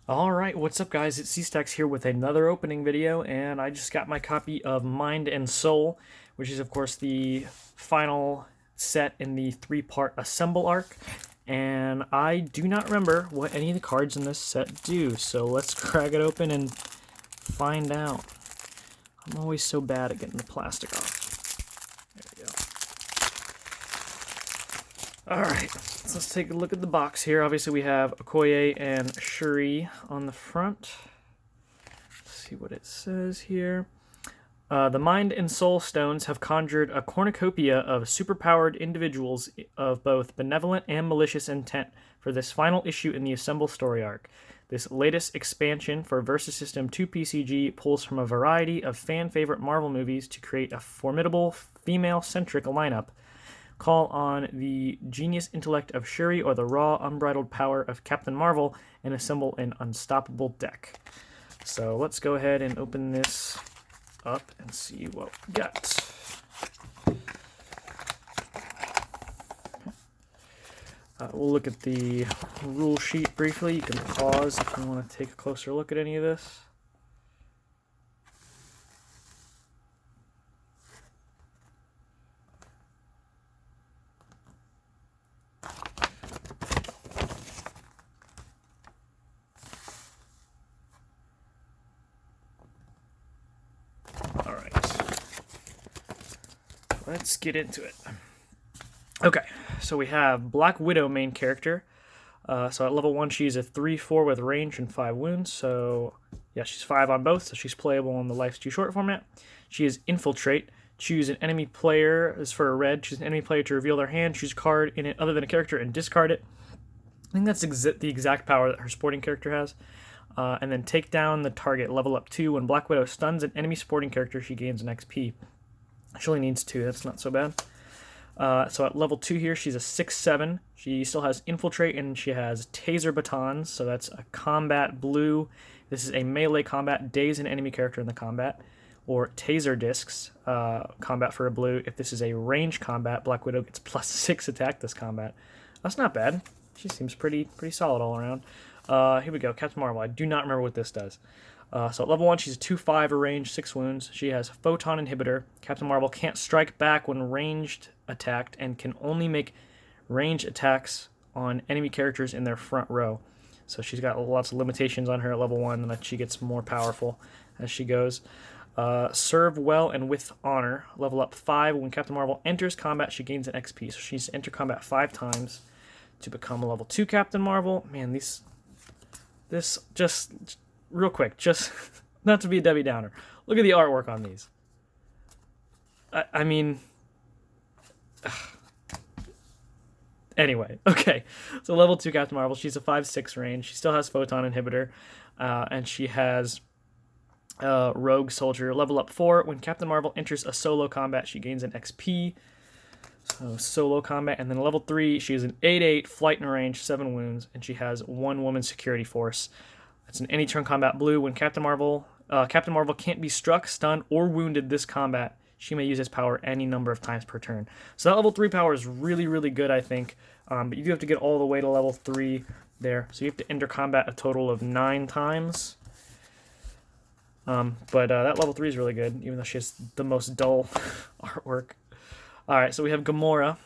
Alright, what's up guys? It's C-Stacks here with another opening video, and I just got my copy of Mind and Soul, which is of course the final set in the three-part Assemble arc, and I do not remember what any of the cards in this set do, so let's crack it open and find out. I'm always so bad at getting the plastic off. There we go. Alright, so let's take a look at the box here. Obviously we have Okoye and Shuri on the front. Let's see what it says here. The Mind and Soul Stones have conjured a cornucopia of superpowered individuals of both benevolent and malicious intent for this final issue in the Assemble story arc. This latest expansion for Versus System 2 PCG pulls from a variety of fan-favorite Marvel movies to create a formidable female-centric lineup. Call on the genius intellect of Shuri or the raw, unbridled power of Captain Marvel and assemble an unstoppable deck. So let's go ahead and open this up and see what we got. We'll look at the rule sheet briefly. You can pause if you want to take a closer look at any of this. Let's get into it. Okay, so we have Black Widow main character. So at level 1, she's a 3/4 with range and 5 wounds. So yeah, she's 5 on both, so she's playable in the Life's Too Short format. She is Infiltrate. Choose an enemy player, is for a red. Choose an enemy player to reveal their hand. Choose a card in it other than a character and discard it. I think that's the exact power that her sporting character has. And then take down the target, level up 2. When Black Widow stuns an enemy sporting character, she gains an XP. She only needs 2, that's not so bad. So at level 2 here, she's a 6/7. She still has Infiltrate, and she has Taser Batons, so that's a combat blue. This is a melee combat, daze an enemy character in the combat. Or Taser Discs, combat for a blue. If this is a range combat, Black Widow gets +6 attack this combat. That's not bad. She seems pretty solid all around. Here we go, Captain Marvel. I do not remember what this does. So at level 1, she's a 2/5, a range, 6 wounds. She has Photon Inhibitor. Captain Marvel can't strike back when ranged attacked and can only make range attacks on enemy characters in their front row. So she's got lots of limitations on her at level 1, and that she gets more powerful as she goes. Serve well and with honor. Level up 5. When Captain Marvel enters combat, she gains an XP. So she needs to enter combat 5 times to become a level 2 Captain Marvel. Man, this just... Real quick, just not to be a Debbie Downer. Look at the artwork on these. I mean... Anyway, okay. So level 2 Captain Marvel, she's a 5/6 range. She still has Photon Inhibitor. And she has Rogue Soldier. Level up 4. When Captain Marvel enters a solo combat, she gains an XP. So solo combat. And then level 3, she is an 8/8, flight and range, 7 wounds. And she has 1 woman security force. It's an any turn combat blue. When Captain Marvel can't be struck, stunned, or wounded this combat, she may use his power any number of times per turn. So that level 3 power is really good, I think. But you do have to get all the way to level 3 there. So you have to enter combat a total of 9 times. But that level 3 is really good, even though she has the most dull artwork. Alright, so we have Gamora.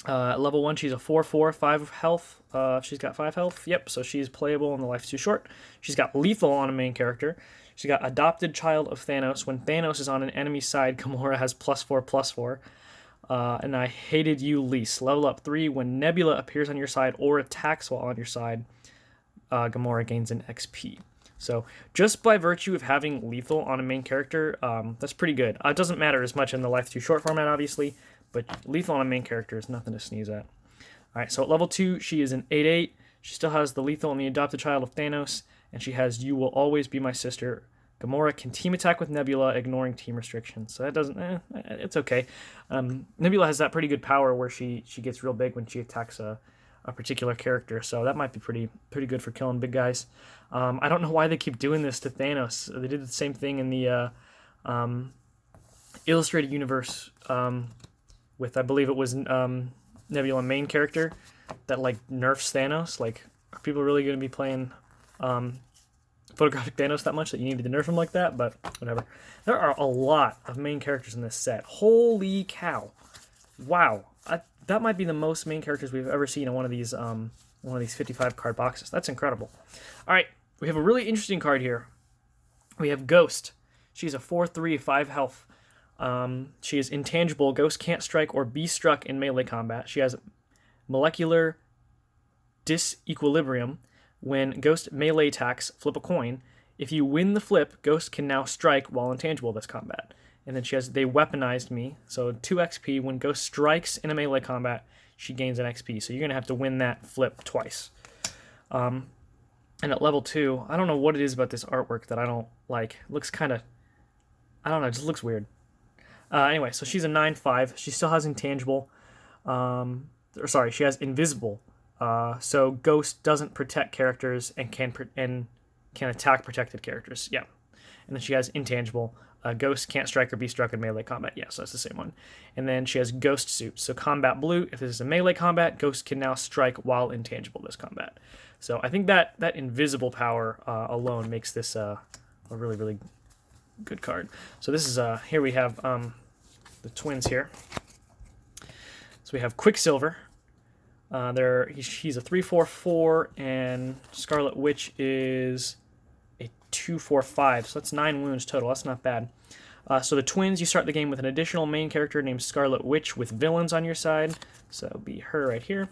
At level 1, she's a 4/4, 5 health. She's got 5 health. Yep, so she's playable in the Life's Too Short. She's got Lethal on a main character. She's got Adopted Child of Thanos. When Thanos is on an enemy side, Gamora has +4/+4. And I Hated You Least. Level up 3. When Nebula appears on your side or attacks while on your side, Gamora gains an XP. So just by virtue of having Lethal on a main character, that's pretty good. It doesn't matter as much in the Life's Too Short format, obviously, but Lethal on a main character is nothing to sneeze at. Alright, so at level 2, she is an 8/8. She still has the Lethal and the Adopted Child of Thanos, and she has You Will Always Be My Sister. Gamora can team attack with Nebula, ignoring team restrictions. So that doesn't... it's okay. Nebula has that pretty good power where she gets real big when she attacks a particular character, so that might be pretty good for killing big guys. I don't know why they keep doing this to Thanos. They did the same thing in the Illustrated Universe with, I believe it was Nebula main character that like nerfs Thanos. Like, are people really going to be playing photographic Thanos that much that you needed to nerf him like that, but whatever. There are a lot of main characters in this set. Holy cow. Wow. That might be the most main characters we've ever seen in one of these 55 card boxes. That's incredible. All right, we have a really interesting card here. We have Ghost. She's a 4/3, 5 health. She is intangible. Ghost can't strike or be struck in melee combat. She has molecular disequilibrium. When Ghost melee attacks, flip a coin. If you win the flip, Ghost can now strike while intangible this combat. And then she has They Weaponized Me, so 2 XP. When Ghost strikes in a melee combat, she gains an XP. So you're going to have to win that flip twice. And at level 2, I don't know what it is about this artwork that I don't like. It looks kind of, I don't know, it just looks weird. Anyway, so she's a 9/5. She still has intangible. She has invisible. So Ghost doesn't protect characters and can attack protected characters. Yeah. And then she has intangible. Ghost can't strike or be struck in melee combat. Yeah, so that's the same one. And then she has Ghost Suit. So combat blue, if this is a melee combat, Ghost can now strike while intangible this combat. So I think that invisible power alone makes this a really, really good card. So this is, here we have the twins here. So we have Quicksilver. He's a 3/4/4, and Scarlet Witch is a 2/4/5, so that's 9 wounds total. That's not bad. So the twins, you start the game with an additional main character named Scarlet Witch with villains on your side. So it'll be her right here.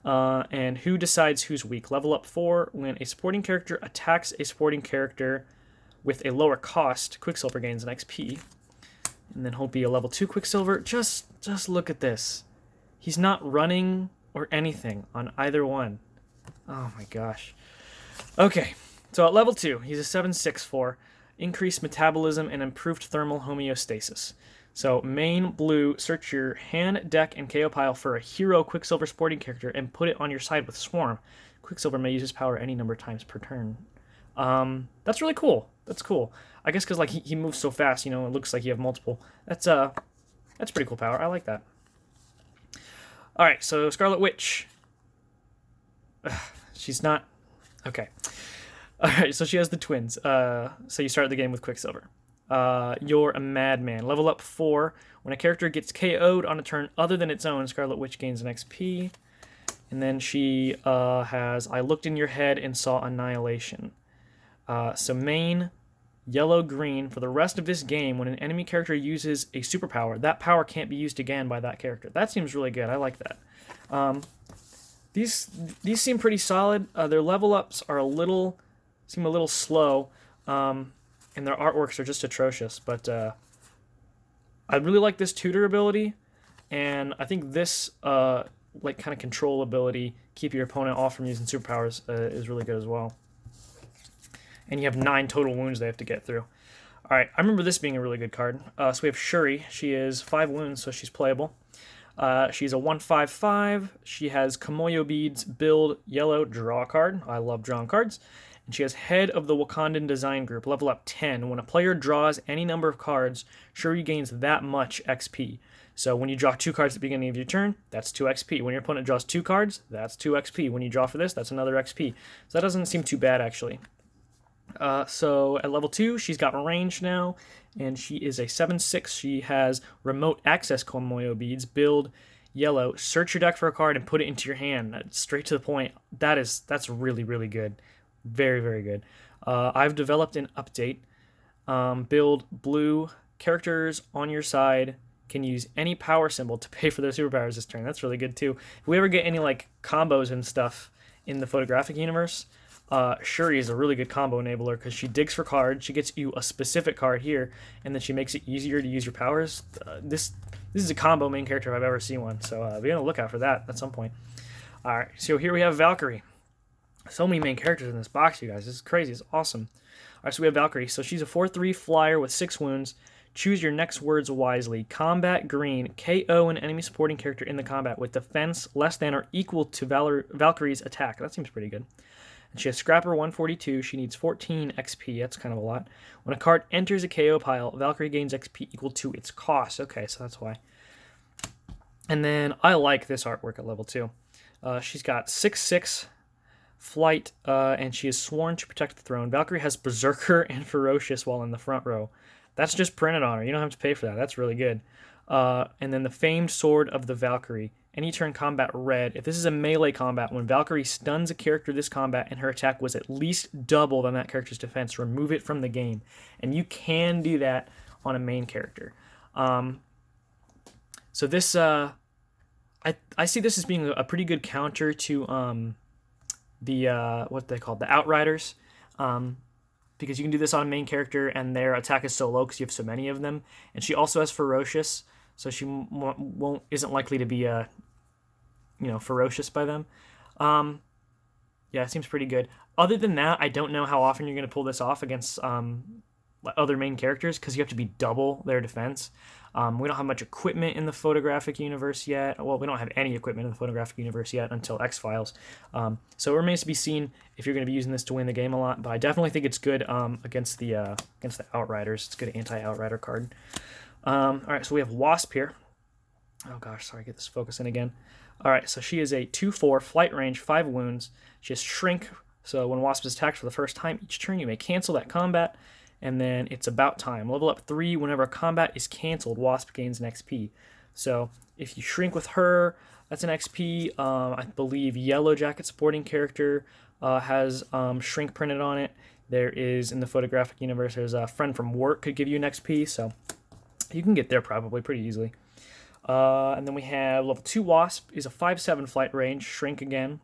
And who decides who's weak? Level up 4. When a supporting character attacks a supporting character with a lower cost, Quicksilver gains an XP. And then he'll be a level 2 Quicksilver. Just look at this. He's not running or anything on either one. Oh my gosh. Okay, so at level 2, he's a 7/6/4. Increased metabolism and improved thermal homeostasis. So main blue, search your hand, deck, and KO pile for a hero Quicksilver sporting character and put it on your side with Swarm. Quicksilver may use his power any number of times per turn. That's really cool. That's cool. I guess because like he moves so fast, you know, it looks like you have multiple. That's pretty cool power. I like that. All right, so Scarlet Witch. She's not okay. All right, so she has the twins. So you start the game with Quicksilver. You're a madman. Level up 4. When a character gets KO'd on a turn other than its own, Scarlet Witch gains an XP. And then she has I looked in your head and saw annihilation. So main yellow-green. For the rest of this game, when an enemy character uses a superpower, that power can't be used again by that character. That seems really good. I like that. These seem pretty solid. Their level ups are seem a little slow, and their artworks are just atrocious. But I really like this tutor ability, and I think this like kind of control ability, keep your opponent off from using superpowers, is really good as well. And you have 9 total wounds they have to get through. All right, I remember this being a really good card. So we have Shuri. She is 5 wounds, so she's playable. She's a 1/5/5. She has Kamoyo beads, build, yellow, draw a card. I love drawing cards. And she has Head of the Wakandan Design Group, level up 10. When a player draws any number of cards, Shuri gains that much XP. So when you draw 2 cards at the beginning of your turn, that's 2 XP. When your opponent draws 2 cards, that's 2 XP. When you draw for this, that's another XP. So that doesn't seem too bad, actually. So at level 2, she's got range now, and she is a 7/6. She has remote access Komoyo beads, build, yellow, search your deck for a card and put it into your hand. Straight to the point. That's really, really good. Very, very good. I've developed an update. Build blue, characters on your side can use any power symbol to pay for their superpowers this turn. That's really good too. If we ever get any like combos and stuff in the photographic universe, Shuri is a really good combo enabler because she digs for cards, she gets you a specific card here, and then she makes it easier to use your powers. This is a combo main character if I've ever seen one, so be on the lookout for that at some point. All right, so here we have Valkyrie. So many main characters in this box, you guys. This is crazy. It's awesome. All right, so we have Valkyrie. So she's a 4/3 flyer with 6 wounds. Choose your next words wisely. Combat green. KO an enemy supporting character in the combat with defense less than or equal to Valkyrie's attack. That seems pretty good. And she has Scrapper 142. She needs 14 XP. That's kind of a lot. When a card enters a KO pile, Valkyrie gains XP equal to its cost. Okay, so that's why. And then I like this artwork at level 2. She's got 6/6 flight, and she is sworn to protect the throne. Valkyrie has Berserker and Ferocious while in the front row. That's just printed on her. You don't have to pay for that. That's really good. And then the Famed Sword of the Valkyrie. Any turn combat red. If this is a melee combat, when Valkyrie stuns a character this combat and her attack was at least double than that character's defense, remove it from the game. And you can do that on a main character. So this, I see this as being a pretty good counter to what they call the Outriders. Because you can do this on a main character and their attack is so low because you have so many of them. And she also has Ferocious, so she isn't likely to be ferocious by them. Yeah, it seems pretty good. Other than that, I don't know how often you're going to pull this off against other main characters because you have to be double their defense. We don't have much equipment in the photographic universe yet. Well, we don't have any equipment in the photographic universe yet until X-Files. So it remains to be seen if you're going to be using this to win the game a lot. But I definitely think it's good against the Outriders. It's a good anti-Outrider card. All right, so we have Wasp here. Oh gosh, sorry, get this focus in again. All right, so she is a 2/4, flight range, 5 wounds. She has Shrink, so when Wasp is attacked for the first time each turn, you may cancel that combat, and then it's about time. Level up 3, whenever a combat is canceled, Wasp gains an XP. So if you Shrink with her, that's an XP. I believe Yellow Jacket supporting character has Shrink printed on it. There is, in the photographic universe, there's a Friend from Work could give you an XP, so you can get there probably pretty easily. And then we have level 2 Wasp is a 5/7 flight range, Shrink again,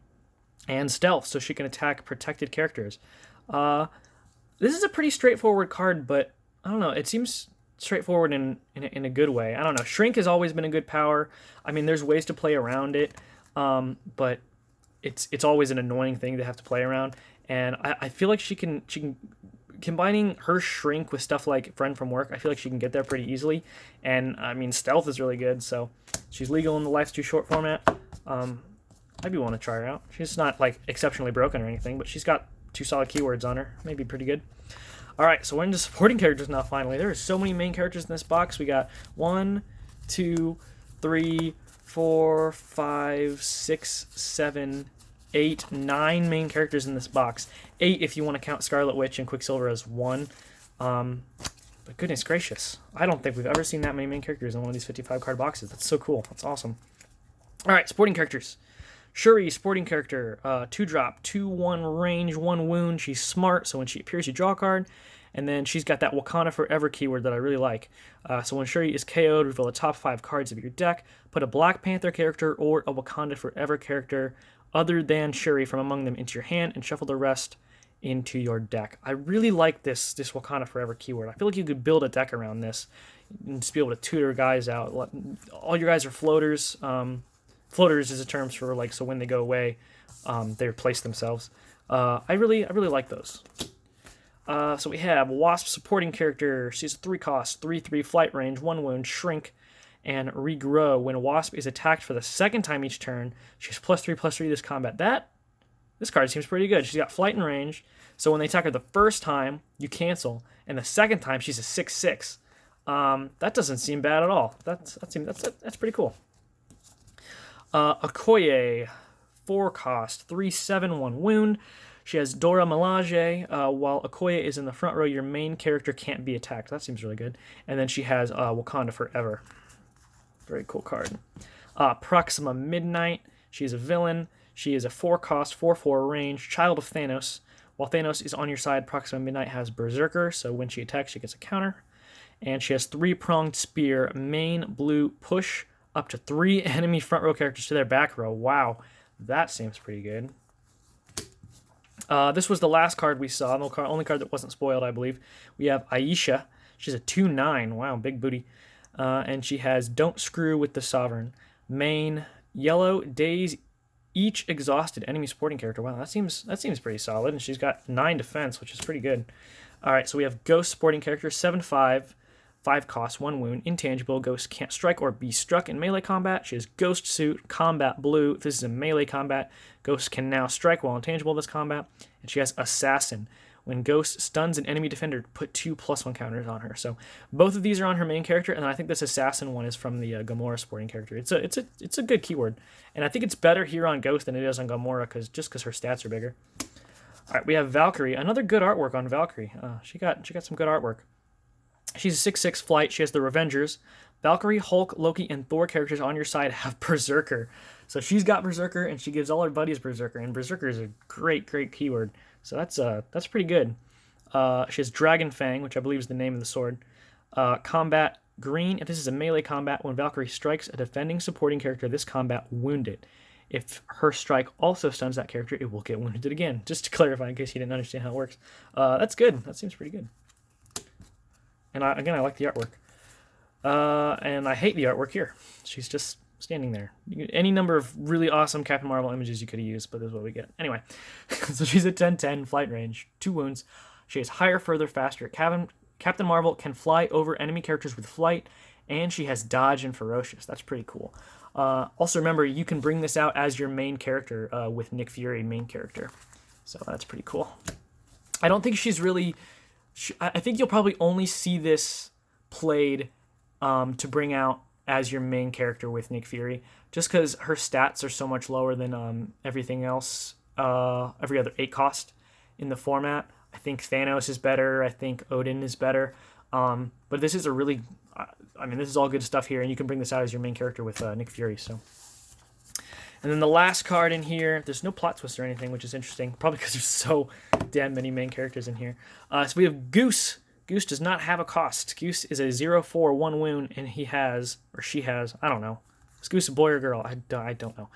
and Stealth, so she can attack protected characters. This is a pretty straightforward card, but I don't know, it seems straightforward in a good way. I don't know, Shrink has always been a good power. I mean, there's ways to play around it, but it's always an annoying thing to have to play around. And I feel like she can combining her Shrink with stuff like Friend from Work, I feel like she can get there pretty easily. And, I mean, Stealth is really good, so she's legal in the Life's Too Short format. Maybe want to try her out. She's not, like, exceptionally broken or anything, but she's got 2 solid keywords on her. Maybe pretty good. All right, so we're into supporting characters now, finally. There are so many main characters in this box. We got 1, 2, 3, 4, 5, 6, 7, 8, 9 main characters in this box. 8 if you want to count Scarlet Witch and Quicksilver as 1. But goodness gracious, I don't think we've ever seen that many main characters in one of these 55-card boxes. That's so cool. That's awesome. All right, sporting characters. Shuri, sporting character, 2-drop, 2/1 range, 1 wound. She's smart, so when she appears, you draw a card. And then she's got that Wakanda Forever keyword that I really like. So when Shuri is KO'd, reveal the top 5 cards of your deck. Put a Black Panther character or a Wakanda Forever character other than Shuri from among them into your hand and shuffle the rest into your deck. I really like this Wakanda Forever keyword. I feel like you could build a deck around this and just be able to tutor guys out. All your guys are floaters. Floaters is a term for, like, so when they go away, they replace themselves. I really like those. So we have Wasp supporting character. She's a 3-cost, 3/3 flight range, 1 wound, Shrink, and Regrow. When Wasp is attacked for the second time each turn, she's +3/+3 this combat. This card seems pretty good. She's got flight and range, so when they attack her the first time, you cancel, and the second time she's a 6/6. That doesn't seem bad at all. That's pretty cool. Okoye, 4-cost, 3/7, 1 wound. She has Dora Milaje. While Okoye is in the front row, your main character can't be attacked. That seems really good. And then she has Wakanda Forever. Very cool card. Proxima Midnight. She's a villain. She is a 4-cost, 4/4 range, child of Thanos. While Thanos is on your side, Proxima Midnight has Berserker, so when she attacks, she gets a counter. And she has 3-pronged spear, main, blue, push up to 3 enemy front row characters to their back row. Wow, that seems pretty good. This was the last card we saw, the only card that wasn't spoiled, I believe. We have Aisha. She's a 2/9. Wow, big booty. And she has Don't Screw with the Sovereign. Main, yellow, days each exhausted enemy supporting character. Wow, that seems pretty solid. And she's got 9 defense, which is pretty good. All right, so we have Ghost supporting character, 7/5. 5-cost, 1 wound, intangible. Ghost can't strike or be struck in melee combat. She has Ghost Suit, combat blue. If this is a melee combat, Ghost can now strike while intangible this combat. And she has Assassin. When Ghost stuns an enemy defender, put 2+1 counters on her. So both of these are on her main character, and then I think this assassin one is from the Gamora supporting character. It's a good keyword, and I think it's better here on Ghost than it is on Gamora because her stats are bigger. All right, we have Valkyrie. Another good artwork on Valkyrie. She got some good artwork. She's a 6/6 flight. She has the Revengers. Valkyrie, Hulk, Loki, and Thor characters on your side have Berserker. So she's got Berserker, and she gives all her buddies Berserker. And Berserker is a great keyword. So that's pretty good. She has Dragon Fang, which I believe is the name of the sword. Combat green. If this is a melee combat, when Valkyrie strikes a defending supporting character, this combat wounded. If her strike also stuns that character, it will get wounded again. Just to clarify, in case you didn't understand how it works. That's good. That seems pretty good. And I like the artwork. And I hate the artwork here. She's just standing there. Any number of really awesome Captain Marvel images you could have used, but this is what we get. Anyway, so she's at 10/10, flight range, 2 wounds. She has higher, further, faster. Captain Marvel can fly over enemy characters with flight, and she has dodge and ferocious. That's pretty cool. Also remember, you can bring this out as your main character with Nick Fury main character. So that's pretty cool. I don't think she's really... I think you'll probably only see this played to bring out as your main character with Nick Fury, just because her stats are so much lower than everything else, every other 8 cost in the format. I think Thanos is better. I think Odin is better. But this is a really... I mean, this is all good stuff here, and you can bring this out as your main character with Nick Fury. So, and then the last card in here, there's no plot twist or anything, which is interesting, probably because there's so damn many main characters in here. So we have Goose. Goose does not have a cost. Goose is a 0/4 1 wound, and he has, or she has, I don't know. Is Goose a boy or girl? I don't know.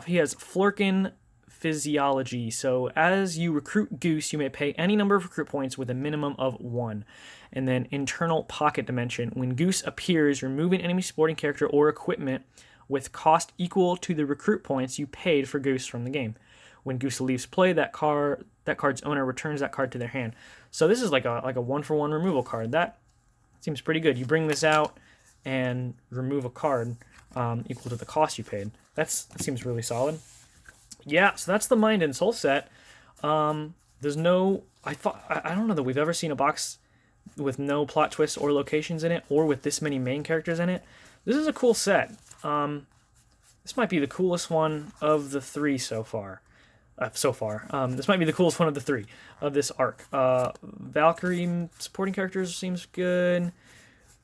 He has Flurkin Physiology. So as you recruit Goose, you may pay any number of recruit points with a minimum of 1. And then Internal Pocket Dimension. When Goose appears, remove an enemy supporting character or equipment with cost equal to the recruit points you paid for Goose from the game. When Goose leaves play, that card's owner returns that card to their hand. So this is like a 1-for-1 removal card. That seems pretty good. You bring this out and remove a card equal to the cost you paid. That seems really solid. Yeah, so that's the Mind and Soul set. There's no... I don't know that we've ever seen a box with no plot twists or locations in it, or with this many main characters in it. This is a cool set. This might be the coolest one of the 3 so far. This might be the coolest one of the 3 of this arc. Valkyrie supporting characters seems good.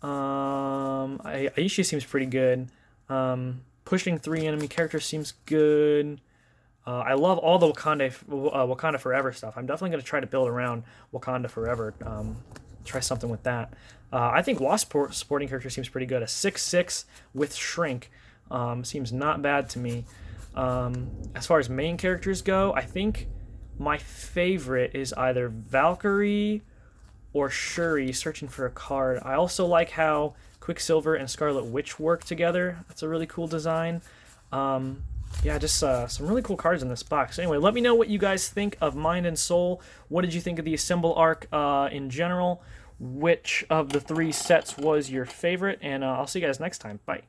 Aisha seems pretty good. Pushing 3 enemy characters seems good. I love all the Wakanda Forever stuff. I'm definitely going to try to build around Wakanda Forever. Try something with that. I think Wasp supporting character seems pretty good. A 6/6 with Shrink seems not bad to me. As far as main characters go, I think my favorite is either Valkyrie or Shuri, searching for a card. I also like how Quicksilver and Scarlet Witch work together. That's a really cool design. Yeah, just some really cool cards in this box. Anyway, let me know what you guys think of Mind and Soul. What did you think of the Assemble arc in general? Which of the 3 sets was your favorite? And I'll see you guys next time. Bye.